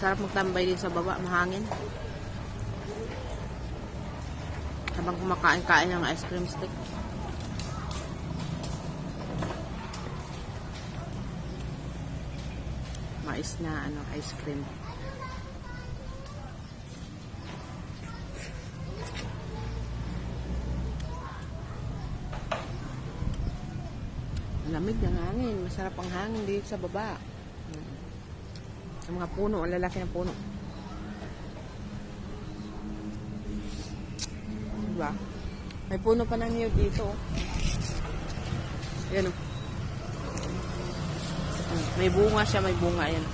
Sarap magtambay din sa baba, mahangin. Habang kumakain-kain ng ice cream stick. Mais na ice cream. Lamig ng hangin. Masarap ang hangin dito sa baba. Sa mga puno, ang lalaki ng puno. Diba? May puno pa ng niyog dito. Ayan o. May bunga siya, may bunga. Ayan.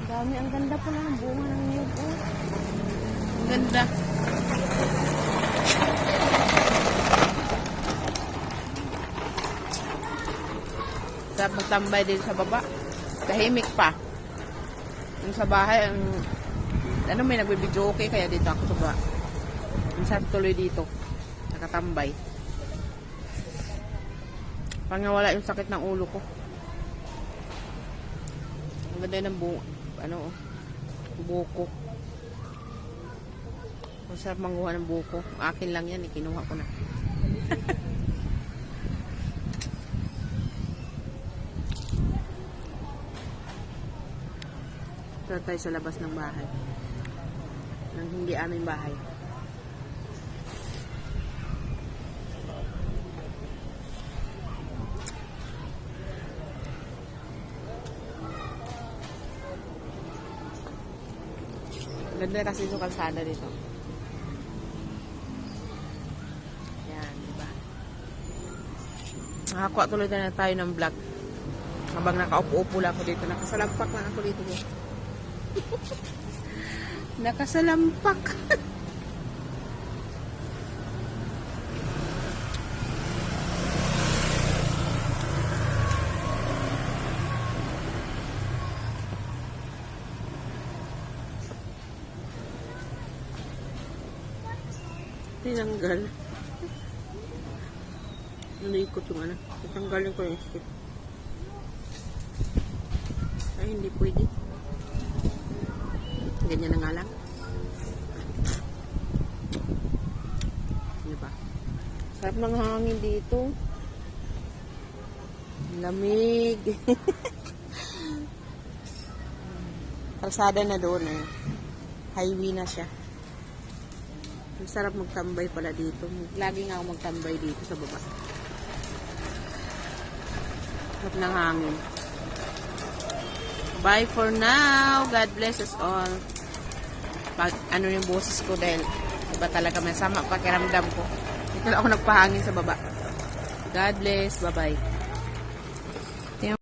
Dami, ang ganda pala ng bunga ng niyog. Oh. Ang ganda. Sarap magtambay din sa baba. Tahimik pa. Yung sa bahay, may nagbibidyo okay, kaya dito ako sa baba. Ang sarap tuloy dito. Nakatambay. Pangawala yung sakit ng ulo ko. Ang ganda ng buko. Ang sarap manguha ng buko. Akin lang yan, kinuha ko na. Tara tayo sa labas ng bahay. Nang hindi aming bahay. Ganda kasi yung kalsada dito. Yan, diba? Nakakuha tuloy na tayo ng vlog. Habang nakaupo-upo lang ako dito. Nakasalampak lang ako dito. Nakasalampak. Tinanggal. Nalikot yung Tatanggalin ko yung stick. Ay, hindi pwede. Ganyan na nga lang. Diba? Sarap ng hangin dito. Lamig. Kalsada na doon eh. Highway na siya. Ang sarap magtambay pala dito. Lagi nga ako magtambay dito sa baba. Sarap ng hangin. Bye for now. God bless us all. Pag yung boses ko dahil iba talaga masama pakiramdam ko. Dito lang ako nagpahangin sa baba. God bless. Bye-bye.